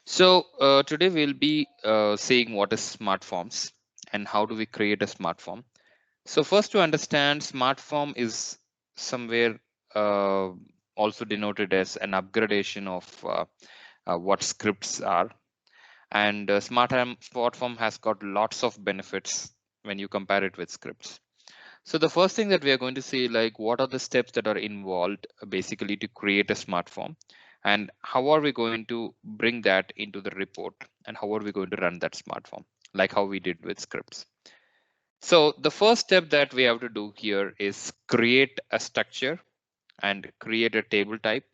So today we'll be seeing what is SmartForms and how do we create a SmartForm. So first, to understand, SmartForm is somewhere uh, also denoted as an upgradation of what scripts are. And SmartForm has got lots of benefits when you compare it with scripts. So the first thing that we are going to see, like, what are the steps that are involved basically to create a SmartForm, and how are we going to bring that into the report, and how are we going to run that SmartForm, like how we did with scripts. So the first step that we have to do here is create a structure and create a table type,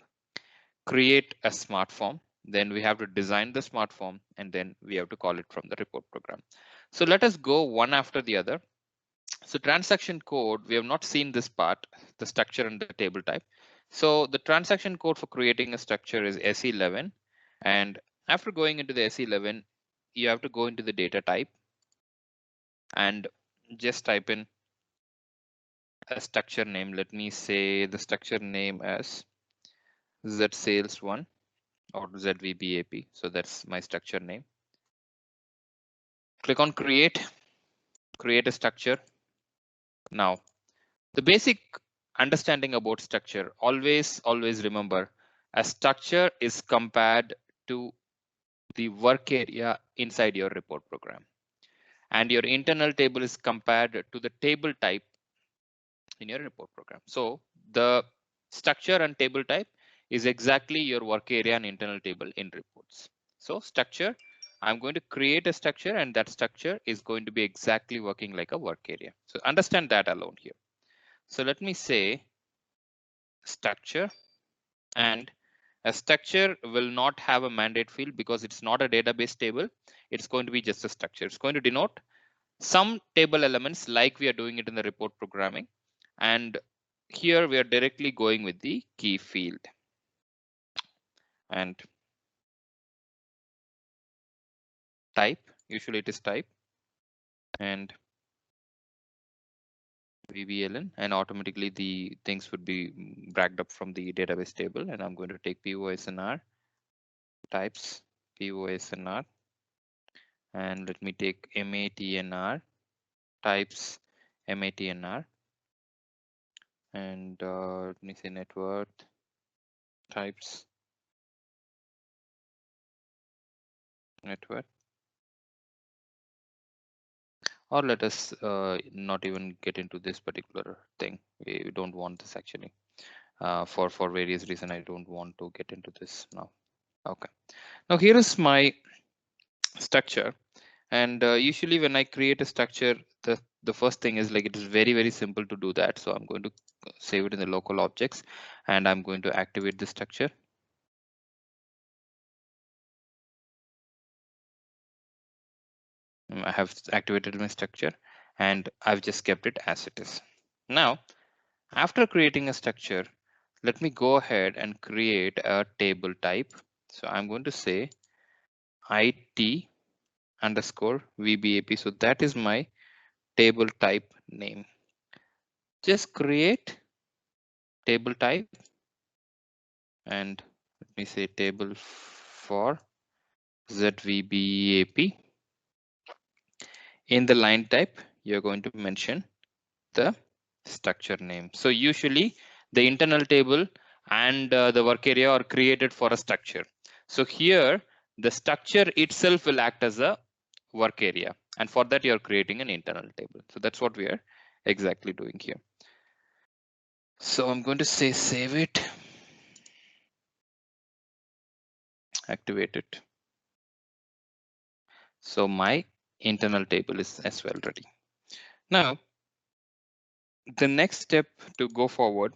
create a SmartForm. Then we have to design the SmartForm, and then we have to call it from the report program. So let us go one after the other. So transaction code, we have not seen this part, the structure and the table type. So the transaction code for creating a structure is S11. And after going into the S11, you have to go into the data type and just type in a structure name. Let me say the structure name as Z sales 1 or ZVBAP. So that's my structure name. Click on create a structure. Now, the basic understanding about structure, always remember, a structure is compared to the work area inside your report program, and your internal table is compared to the table type in your report program. So the structure and table type is exactly your work area and internal table in reports. So structure, I'm going to create a structure, and that structure is going to be exactly working like a work area. So understand that alone here. So let me say structure, and a structure will not have a mandate field because it's not a database table. It's going to be just a structure. It's going to denote some table elements like we are doing it in the report programming. And here we are directly going with the key field. And type, usually it is type, and VBLN, and automatically the things would be bragged up from the database table. And I'm going to take POSNR, types, POSNR, and let me take MATNR, types, MATNR, and let me say net worth, types, net worth. Or let us not even get into this particular thing. We don't want this actually. For various reasons, I don't want to get into this now. Okay. Now here is my structure. And usually when I create a structure, the first thing is, like, it is very simple to do that. So I'm going to save it in the local objects, and I'm going to activate the structure. I have activated my structure, and I've just kept it as it is. Now, after creating a structure, let me go ahead and create a table type. So I'm going to say IT underscore VBAP. So that is my table type name. Just create table type, and let me say table for ZVBAP. In the line type, you're going to mention the structure name. So usually the internal table and the work area are created for a structure. So here the structure itself will act as a work area, and for that you're creating an internal table. So that's what we are exactly doing here. So I'm going to say save it, activate it. So my internal table is as well ready. Now the next step to go forward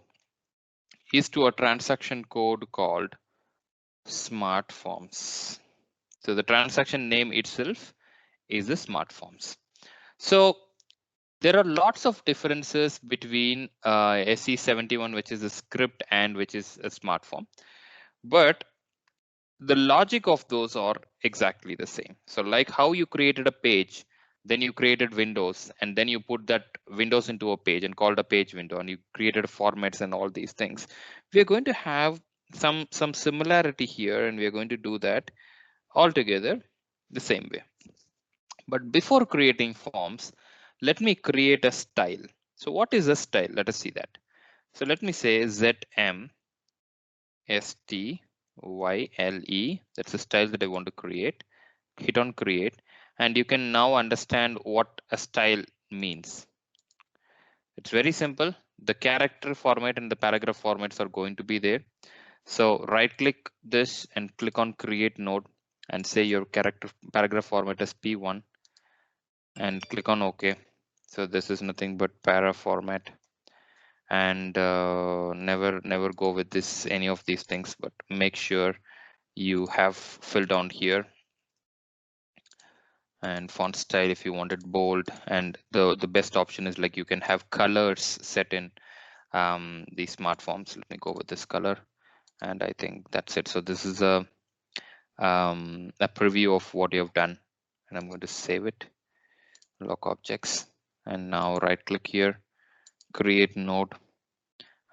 is to a transaction code called SmartForms. So the transaction name itself is the SmartForms. So there are lots of differences between SC71, which is a script, and which is a SmartForm, but the logic of those are exactly the same. So like how you created a page, then you created windows, and then you put that windows into a page and called a page window, and you created formats and all these things. We're going to have some similarity here, and we're going to do that altogether the same way. But before creating forms, let me create a style. So what is a style? Let us see that. So let me say ZM STYLE. That's a style that I want to create. Hit on create, and you can now understand what a style means. It's very simple. The character format and the paragraph formats are going to be there. So right click this and click on create node and say your character paragraph format is P1 and click on OK. So this is nothing but para format, and never go with this any of these things, but make sure you have filled on here. And font style, if you want it bold, and the best option is like you can have colors set in the SMARTFORMs. Let me go with this color, and I think that's it. So this is a preview of what you have done, and I'm going to save it, lock objects, and now right click here, create node.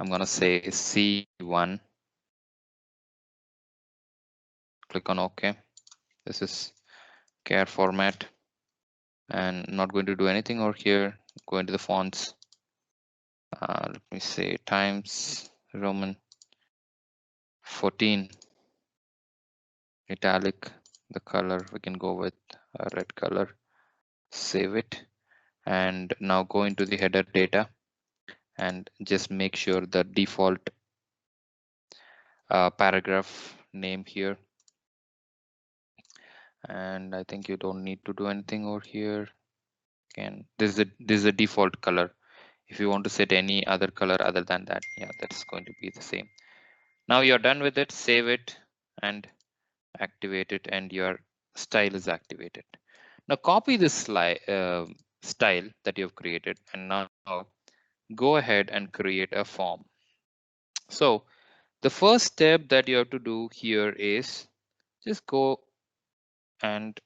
I'm going to say C1, click on OK. This is char format, and not going to do anything over here. Go into the fonts. Let me say Times Roman 14, italic. The color we can go with a red color. Save it, and now go into the header data and just make sure the default paragraph name here. And I think you don't need to do anything over here. Again, this is a default color. If you want to set any other color other than that, yeah, that's going to be the same. Now you're done with it, save it and activate it, and your style is activated. Now copy this style that you've created, and now go ahead and create a form. So the first step that you have to do here is just go, and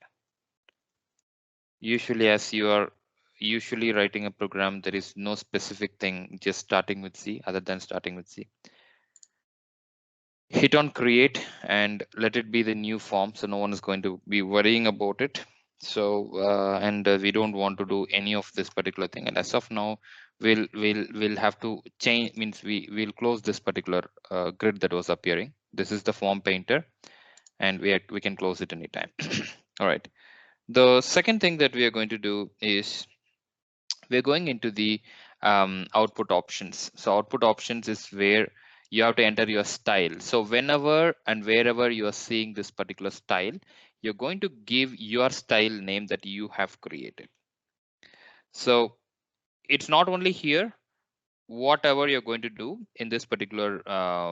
usually as you are usually writing a program, there is no specific thing, just starting with C, other than starting with C. Hit on create and let it be the new form, so no one is going to be worrying about it. So we don't want to do any of this particular thing, and as of now we'll have to change, means we'll close this particular grid that was appearing. This is the form painter, and we can close it anytime. All right, the second thing that we are going to do is we're going into the output options. So output options is where you have to enter your style. So whenever and wherever you are seeing this particular style, you're going to give your style name that you have created. So it's not only here, whatever you're going to do in this particular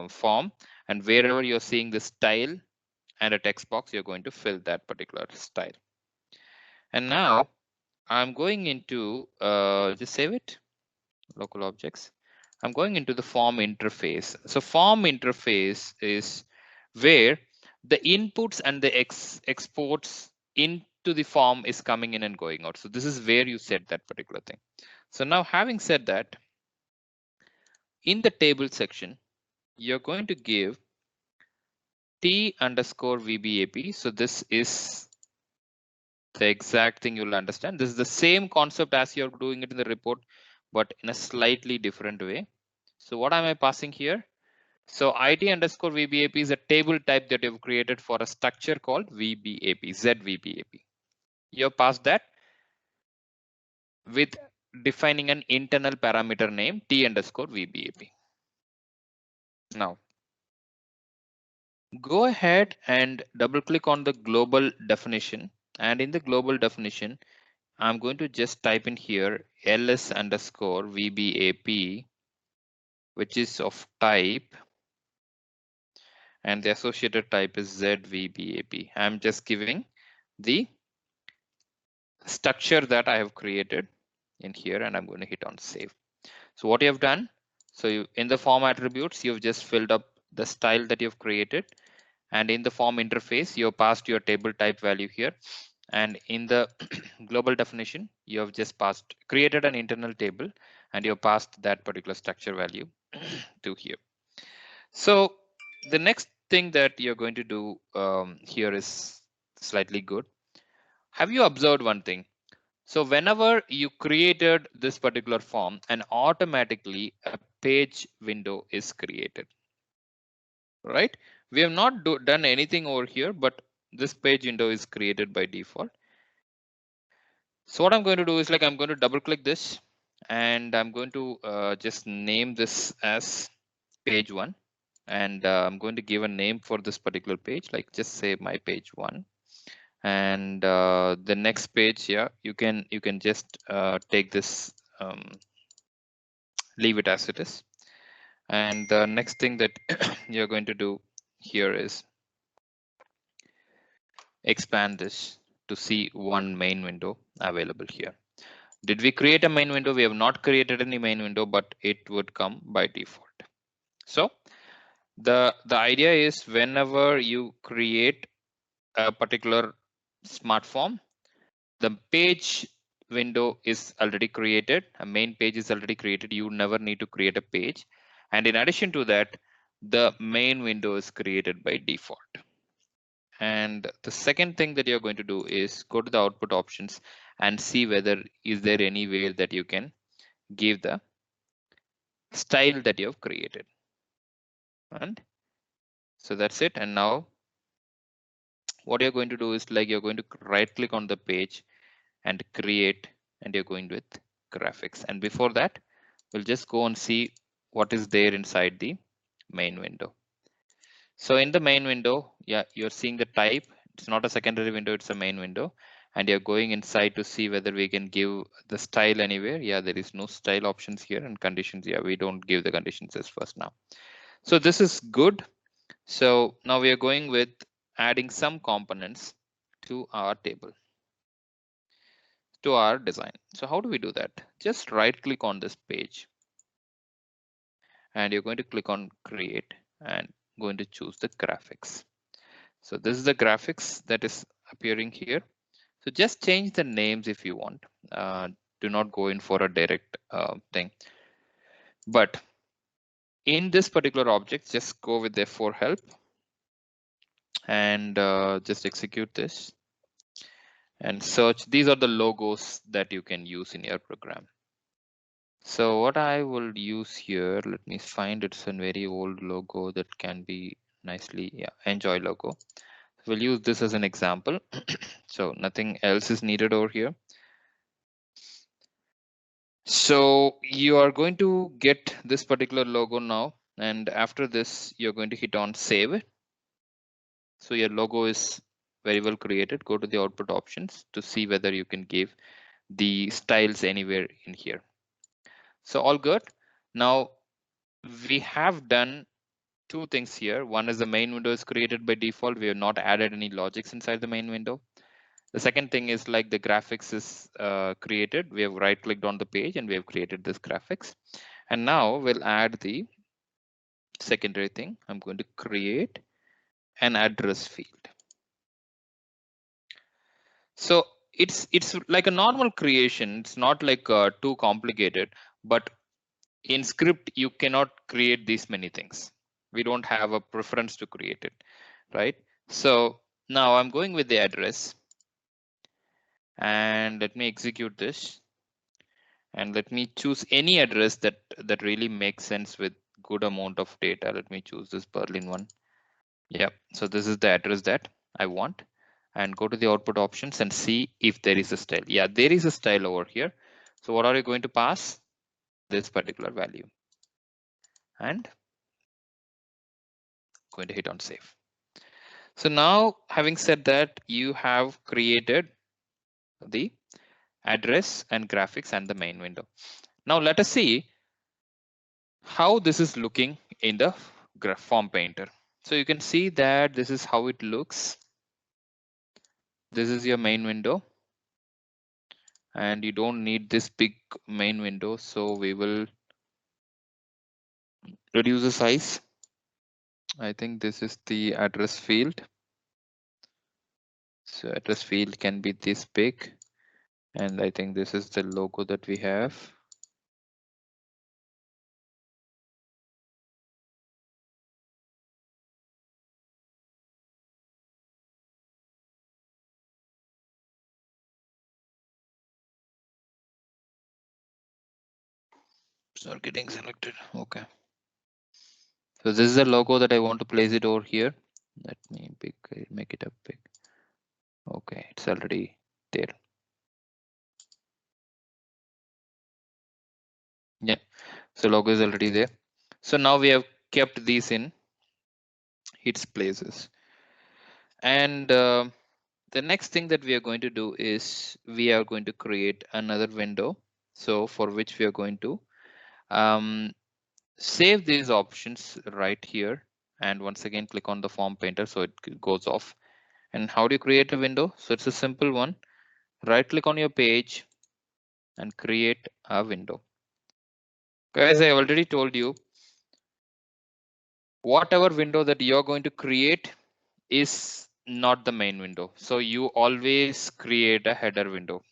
form, and wherever you're seeing the style and a text box, you're going to fill that particular style. And now I'm going into just save it, local objects. I'm going into the form interface. So form interface is where the inputs and the exports into the form is coming in and going out. So this is where you set that particular thing. So now having said that, in the table section, you're going to give T_VBAP. So this is the exact thing you'll understand. This is the same concept as you're doing it in the report, but in a slightly different way. So what am I passing here? So IT_VBAP is a table type that you've created for a structure called VBAP, ZVBAP. You pass that with defining an internal parameter name T_VBAP. Now, go ahead and double click on the global definition. And in the global definition, I'm going to just type in here LS_VBAP, which is of type, and the associated type is ZVBAP. I'm just giving the structure that I have created in here, and I'm going to hit on save. So what you have done, so in the form attributes, you've just filled up the style that you've created, and in the form interface, you have passed your table type value here, and in the global definition, you have just created an internal table, and you have passed that particular structure value to here. So the next thing that you're going to do here is slightly good. Have you observed one thing? So whenever you created this particular form, and automatically a page window is created, right? We have not done anything over here, but this page window is created by default. So what I'm going to do is, like, I'm going to double click this, and I'm going to just name this as page 1, and I'm going to give a name for this particular page, like just say my page 1. And the next page, yeah, you can just take this, leave it as it is. And the next thing that you're going to do here is expand this to see one main window available here. Did we create a main window? We have not created any main window, but it would come by default. So the idea is, whenever you create a particular smart form, the page window is already created, a main page is already created. You never need to create a page. And in addition to that, the main window is created by default. And the second thing that you're going to do is go to the output options and see whether is there any way that you can give the style that you have created. And so that's it. And now what you're going to do is, like, you're going to right click on the page and create, and you're going with graphics. And before that, we'll just go and see what is there inside the main window. So in the main window, yeah, you're seeing the type. It's not a secondary window, it's a main window. And you're going inside to see whether we can give the style anywhere. Yeah, there is no style options here, and conditions. Yeah, we don't give the conditions as first now. So this is good. So now we are going with adding some components to our table, to our design. So how do we do that? Just right click on this page, and you're going to click on create, and going to choose the graphics. So this is the graphics that is appearing here. So just change the names if you want. Do not go in for a direct thing. But in this particular object, just go with F4 help, and just execute this and search. These are the logos that you can use in your program. So what I will use here, let me find, it's a very old logo that can be nicely, yeah, enjoy logo. We'll use this as an example. So nothing else is needed over here. So you are going to get this particular logo now, and after this, you're going to hit on save. So your logo is very well created. Go to the output options to see whether you can give the styles anywhere in here. So all good. Now we have done two things here. One is the main window is created by default. We have not added any logics inside the main window. The second thing is, like, the graphics is created. We have right clicked on the page and we have created this graphics. And now we'll add the secondary thing. I'm going to create an address field. So it's like a normal creation. It's not like too complicated, but in script, you cannot create these many things. We don't have a preference to create it, right? So now I'm going with the address, and let me execute this, and let me choose any address that really makes sense with good amount of data. Let me choose this Berlin one. Yeah, so this is the address that I want, and go to the output options and see if there is a style. Yeah, there is a style over here. So what are you going to pass? This particular value, and going to hit on save. So now, having said that, you have created the address and graphics and the main window. Now let us see how this is looking in the form painter. So you can see that this is how it looks. This is your main window, and you don't need this big main window. So we will reduce the size. I think this is the address field. So address field can be this big. And I think this is the logo that we have. not getting selected. Okay. So this is the logo that I want to place it over here. Let me make it up big. Okay, it's already there. Yeah, so logo is already there. So now we have kept these in its places. And the next thing that we are going to do is we are going to create another window. So for which we are going to save these options right here. And once again, click on the form painter so it goes off. And how do you create a window? So it's a simple one. Right click on your page and create a window. Guys, I already told you, whatever window that you're going to create is not the main window. So you always create a header window.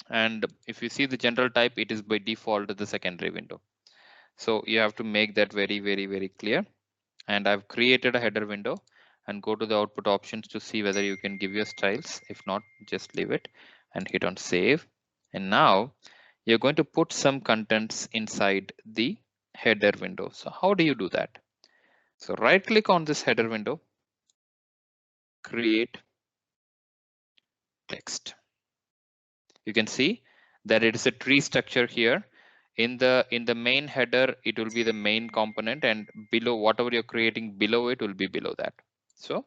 And if you see the general type, it is by default the secondary window. So you have to make that very, very, very clear. And I've created a header window, and go to the output options to see whether you can give your styles. If not, just leave it and hit on save. And now you're going to put some contents inside the header window. So how do you do that? So right click on this header window, create text. You can see that it is a tree structure here. In the main header, it will be the main component, and below whatever you're creating below it will be below that. So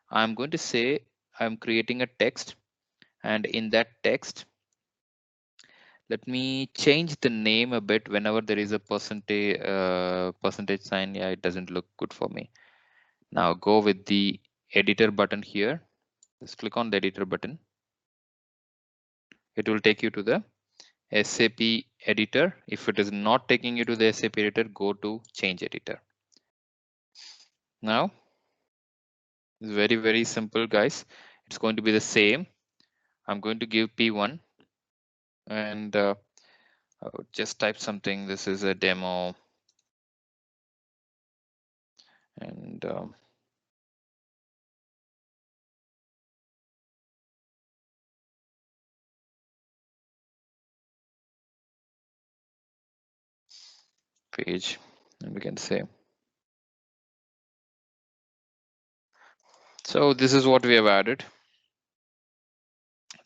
I'm going to say I'm creating a text, and in that text, let me change the name a bit. Whenever there is a percentage sign, yeah, it doesn't look good for me. Now go with the editor button here. Just click on the editor button. It will take you to the SAP editor. If it is not taking you to the SAP editor, go to change editor. Now it's very, very simple, guys. It's going to be the same. I'm going to give P1 and I would just type something. This is a demo and page, and we can say. So this is what we have added.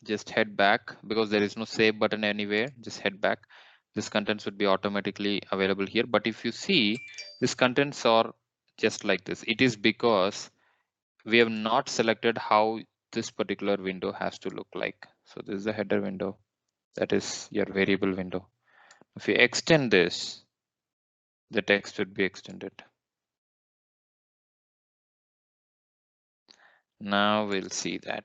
Just head back because there is no save button anywhere. Just head back. This contents would be automatically available here. But if you see, these contents are just like this. It is because we have not selected how this particular window has to look like. So this is the header window. That is your variable window. If you extend this, the text would be extended. Now we'll see that.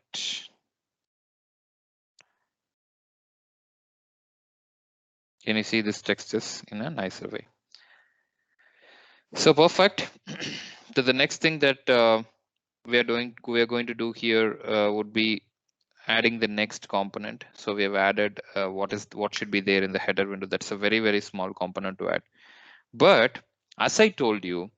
Can you see this text is in a nicer way? So perfect. So the next thing that we are going to do here would be adding the next component. So we have added what should be there in the header window. That's a very, very small component to add. But as I told you,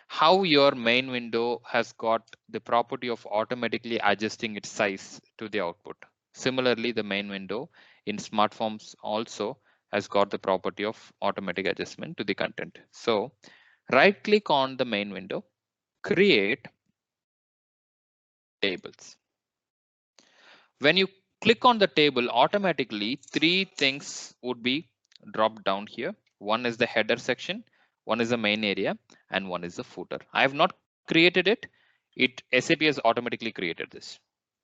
how your main window has got the property of automatically adjusting its size to the output. Similarly, the main window in SmartForms also has got the property of automatic adjustment to the content. So right click on the main window, create tables. When you click on the table, automatically three things would be dropped down here. One is the header section, one is the main area, and one is the footer. I have not created it. SAP has automatically created this.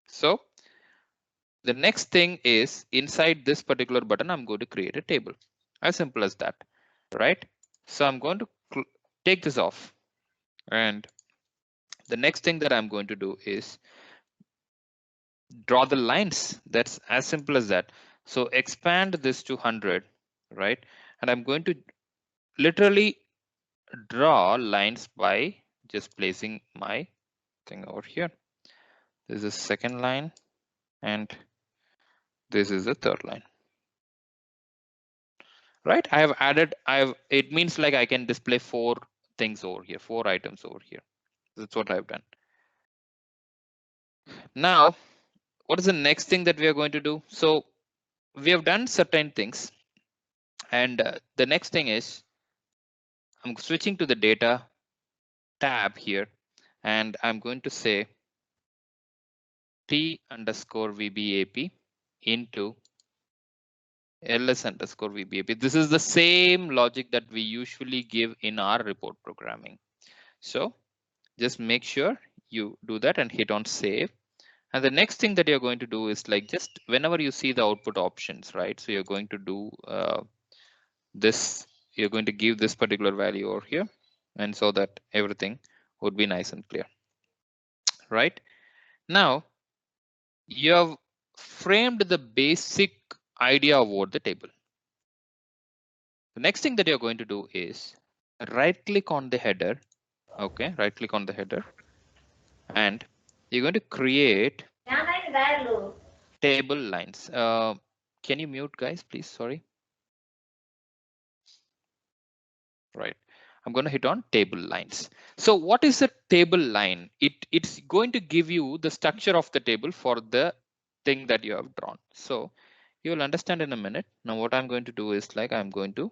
So the next thing is inside this particular button, I'm going to create a table. As simple as that, right? So I'm going to take this off. And the next thing that I'm going to do is draw the lines. That's as simple as that. So expand this to 100, right? And I'm going to literally draw lines by just placing my thing over here. This is the second line and this is the third line, right? It means like I can display four things over here, four items over here. That's what I've done. Now, what is the next thing that we are going to do? So we have done certain things. And the next thing is I'm switching to the data tab here, and I'm going to say T_VBAP into LS_VBAP. This is the same logic that we usually give in our report programming. So just make sure you do that and hit on save. And the next thing that you're going to do is like just whenever you see the output options, right? So you're going to do this, you're going to give this particular value over here, and so that everything would be nice and clear, right? Now you have framed the basic idea of what the table. The next thing that you're going to do is right click on the header. Okay, right click on the header, and you're going to create table lines. Can you mute, guys, please? Sorry. Right. I'm going to hit on table lines. So what is a table line? It's going to give you the structure of the table for the thing that you have drawn. So you will understand in a minute. Now what I'm going to do is like I'm going to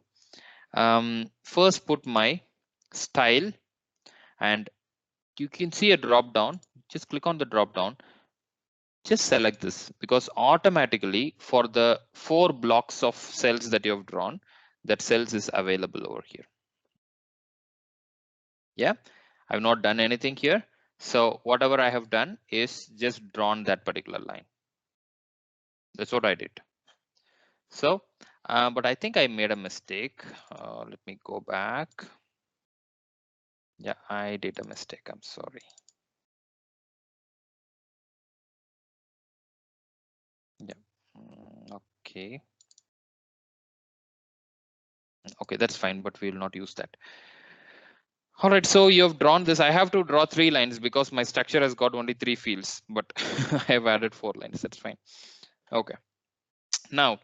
first put my style, and you can see a drop down. Just click on the drop down. Just select this, because automatically for the 4 blocks of cells that you have drawn, that cells is available over here. Yeah, I've not done anything here. So whatever I have done is just drawn that particular line. That's what I did. So, but I think I made a mistake. Let me go back. Yeah, I did a mistake. I'm sorry. Yeah. Okay. Okay, that's fine, but we will not use that. All right, so you have drawn this. I have to draw 3 lines because my structure has got only 3 fields, but I have added 4 lines. That's fine. Okay. Now,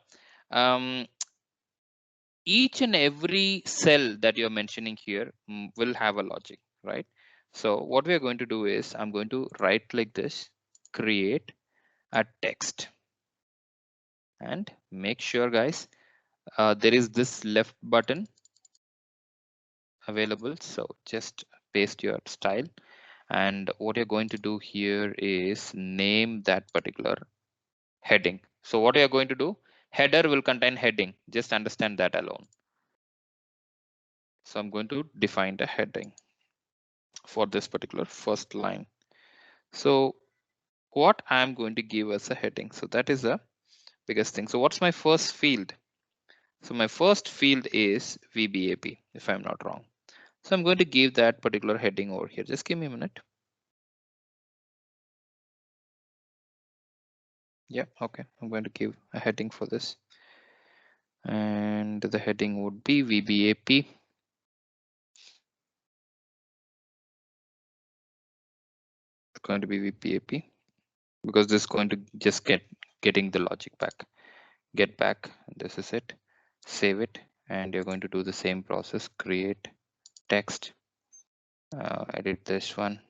each and every cell that you're mentioning here will have a logic, right? So what we are going to do is I'm going to right click this, create a text, and make sure, guys, there is this left button available. So just paste your style, and what you're going to do here is name that particular heading. So what you're going to do, header will contain heading. Just understand that alone. So I'm going to define the heading for this particular first line. So what I'm going to give as a heading. So that is the biggest thing. So what's my first field? So my first field is VBAP, if I'm not wrong. So I'm going to give that particular heading over here. Just give me a minute. Yeah, okay. I'm going to give a heading for this. And the heading would be VBAP. It's going to be VBAP because this is going to just getting the logic back. Get back. This is it. Save it. And you're going to do the same process. Create text. Edit this one.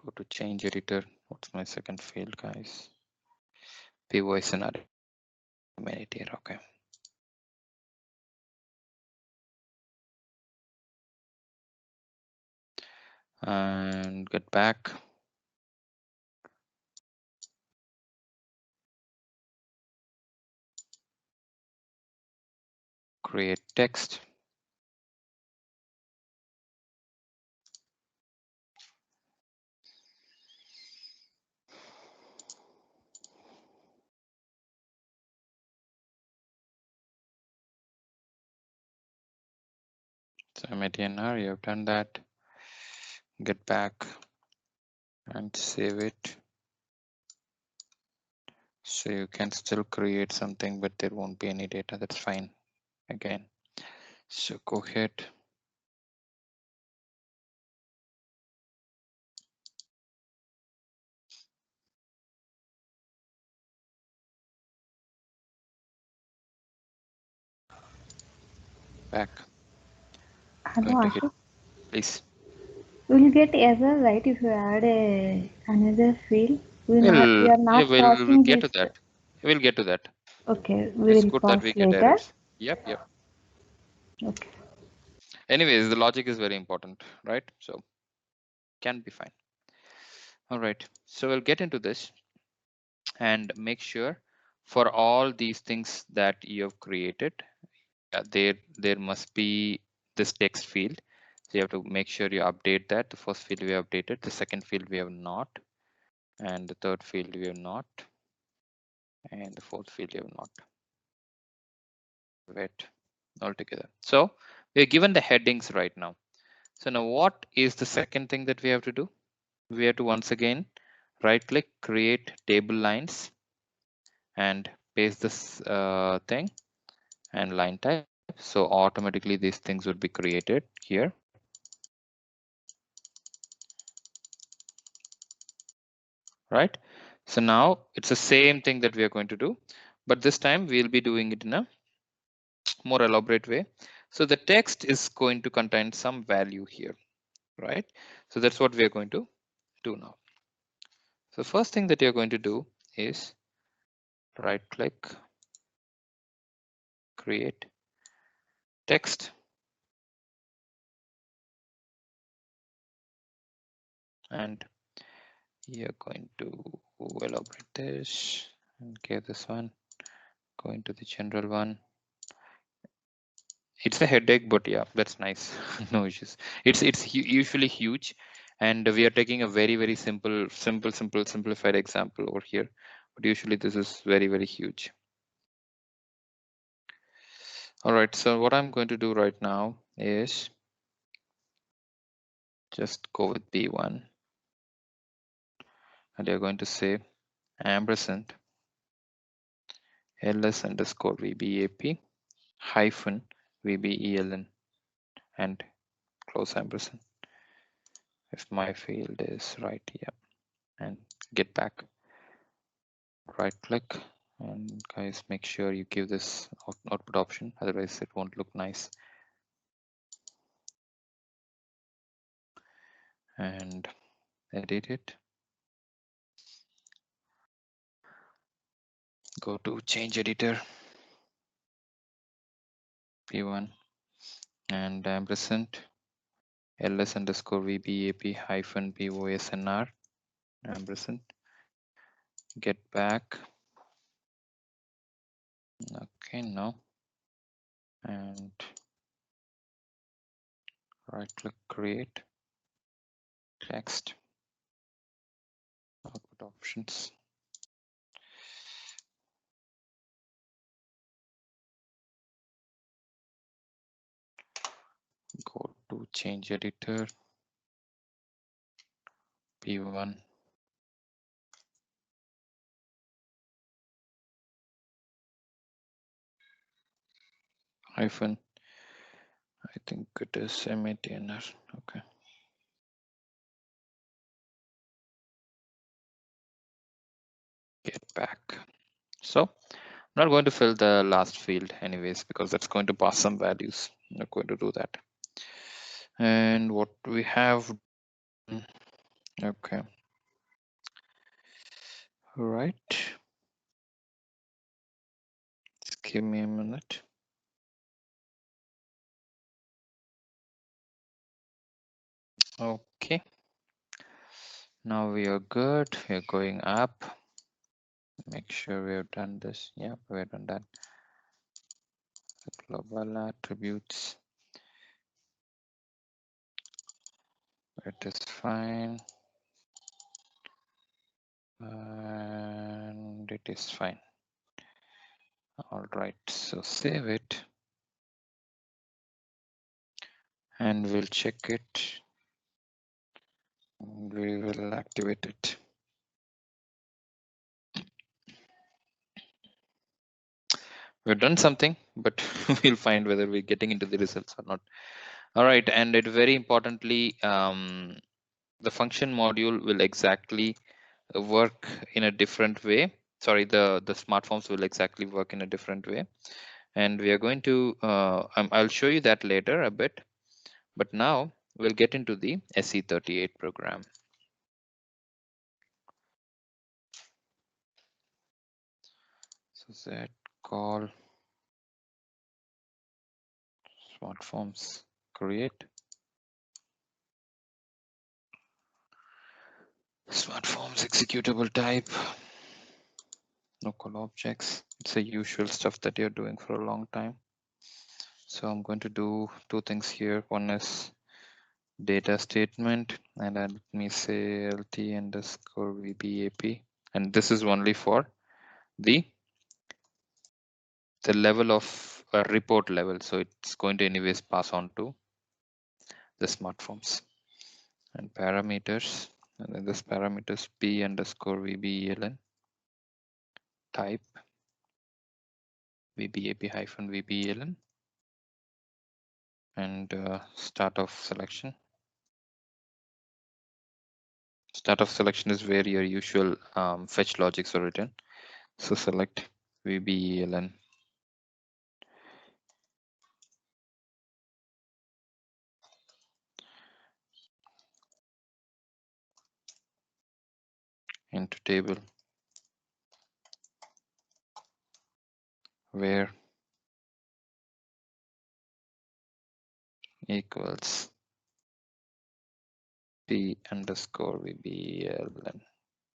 Go to change editor. What's my second field, guys? Pivot scenario. Here. Okay. And get back. Create text. So MATNR, you have done that. Get back and save it. So you can still create something, but there won't be any data. That's fine. Again. So go ahead. Back. Hello, Ashik. Please. We'll get error, right, if you add another field. We are We'll not get crossing to this. that. We'll get to that. Okay, we It's will good that pause we get later. errors. Yep. Okay. Anyways, the logic is very important, right? So can be fine. All right, so we'll get into this and make sure for all these things that you have created, there must be this text field. So you have to make sure you update that. The first field we have updated, the second field we have not, and the third field we have not, and the fourth field we have not. Wait, altogether. So we're given the headings right now. So now what is the second thing that we have to do? We have to once again right click, create table lines, and paste this thing and line type. So automatically these things would be created here. Right? So now it's the same thing that we are going to do, but this time we'll be doing it in a more elaborate way. So the text is going to contain some value here, right? So that's what we are going to do now. So first thing that you're going to do is right click, create text, and you're going to elaborate this. Okay, this one, going to the general one. It's a headache, but yeah, that's nice. No issues. It's usually huge, and we are taking a very simplified example over here, but usually this is very huge. All right, so what I'm going to do right now is just go with B1, and you're going to say ampersand ls underscore vbap hyphen vbeln and close ampersand if my field is right here, and get back. Right click, and guys, make sure you give this output option, otherwise it won't look nice. And edit it, go to change editor, p1, and ampersand ls underscore vbap hyphen bosnr ampersand, get back. Okay, no, and right click, create text, output options, go to change editor, p1, hyphen, I think it is matnr. Okay, get back. So I'm not going to fill the last field anyways, because that's going to pass some values. I'm not going to do that. And what we have, okay, all right, just give me a minute. Okay, now we are good. We're going up. Make sure we have done this. Yeah, we've done that. Global attributes, it is fine, and it is fine. All right, so save it, and we'll check it. We will activate it. We've done something, but we'll find whether we're getting into the results or not. All right, and it very importantly, the function module will exactly work in a different way. Sorry, the SMARTFORMs will exactly work in a different way, and we are going to. I'll show you that later a bit, but now we'll get into the SC38 program. So that call SMARTFORMS create SMARTFORMS executable type, no call objects. It's the usual stuff that you're doing for a long time. So I'm going to do two things here. One is data statement, and let me say lt underscore vbap, and this is only for the level of report level. So it's going to anyways pass on to the SMARTFORMS. And parameters, and then this parameters p underscore vbeln type vbap hyphen vbeln, and start of selection. Start of selection is where your usual fetch logics are written. So select vbeln into table where equals p underscore vbln.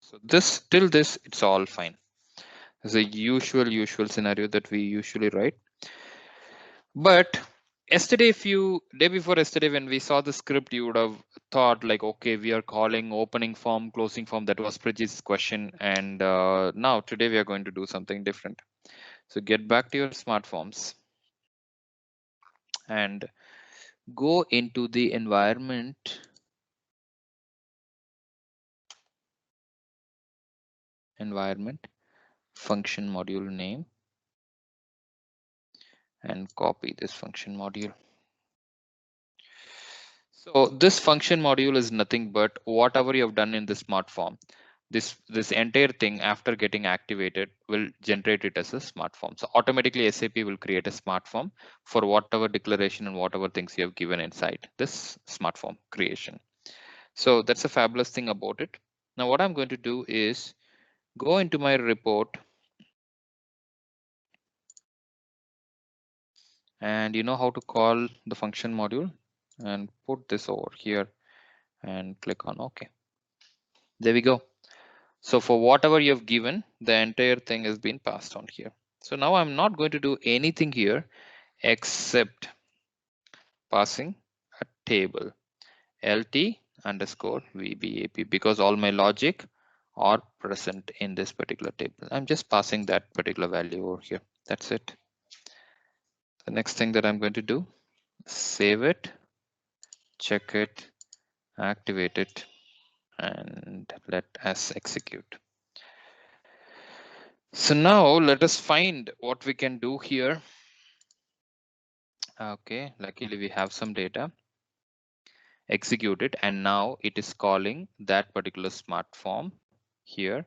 So this till this, it's all fine. It's a usual scenario that we usually write. But yesterday, day before yesterday, when we saw the script, you would have thought like, okay, we are calling opening form, closing form. That was Prijit's question. And now today we are going to do something different. So get back to your SMARTFORMS and go into the environment function module name and copy this function module. So this function module is nothing but whatever you have done in the SMARTFORM. This entire thing, after getting activated, will generate it as a SMARTFORM. So automatically SAP will create a SMARTFORM for whatever declaration and whatever things you have given inside this SMARTFORM creation. So that's a fabulous thing about it. Now what I'm going to do is go into my report, and you know how to call the function module, and put this over here and click on OK. There we go. So for whatever you've given, the entire thing has been passed on here. So now I'm not going to do anything here except passing a table lt underscore vbap, because all my logic are present in this particular table. I'm just passing that particular value over here. That's it. The next thing that I'm going to do, save it, check it, activate it, and let us execute. So now let us find what we can do here. Okay, luckily we have some data. Execute it, and now it is calling that particular SMARTFORM here,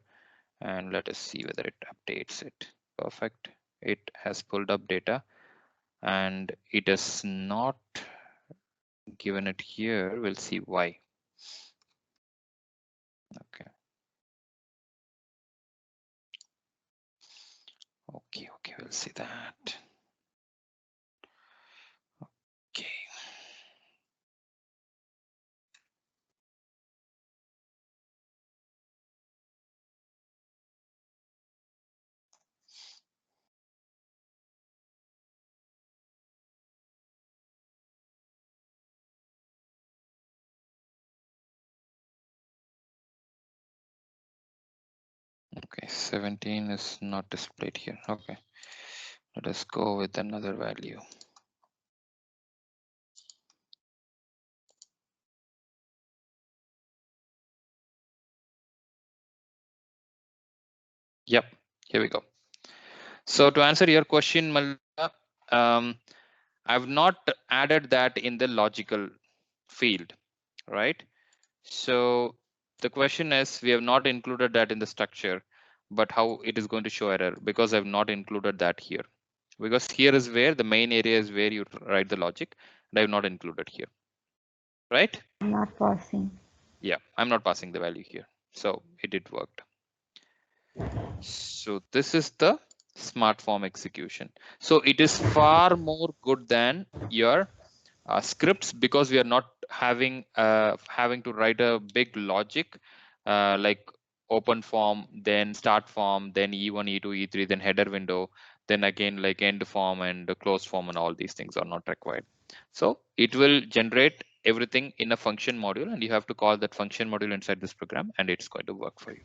and let us see whether it updates it. Perfect. It has pulled up data, and it has not given it here. We'll see why. Okay. Okay, we'll see that. Okay. Okay, 17 is not displayed here. Okay, let us go with another value. Yep, here we go. So to answer your question, Malika, I've not added that in the logical field, right? So the question is, we have not included that in the structure, but how it is going to show error, because I've not included that here. Because here is where the main area is where you write the logic, and I've not included here, right? Not passing. Yeah, I'm not passing the value here. So it worked. So this is the smart form execution. So it is far more good than your scripts, because we are not having to write a big logic like open form, then start form, then E1, E2, E3, then header window, then again like end form and close form, and all these things are not required. So it will generate everything in a function module, and you have to call that function module inside this program, and it's going to work for you.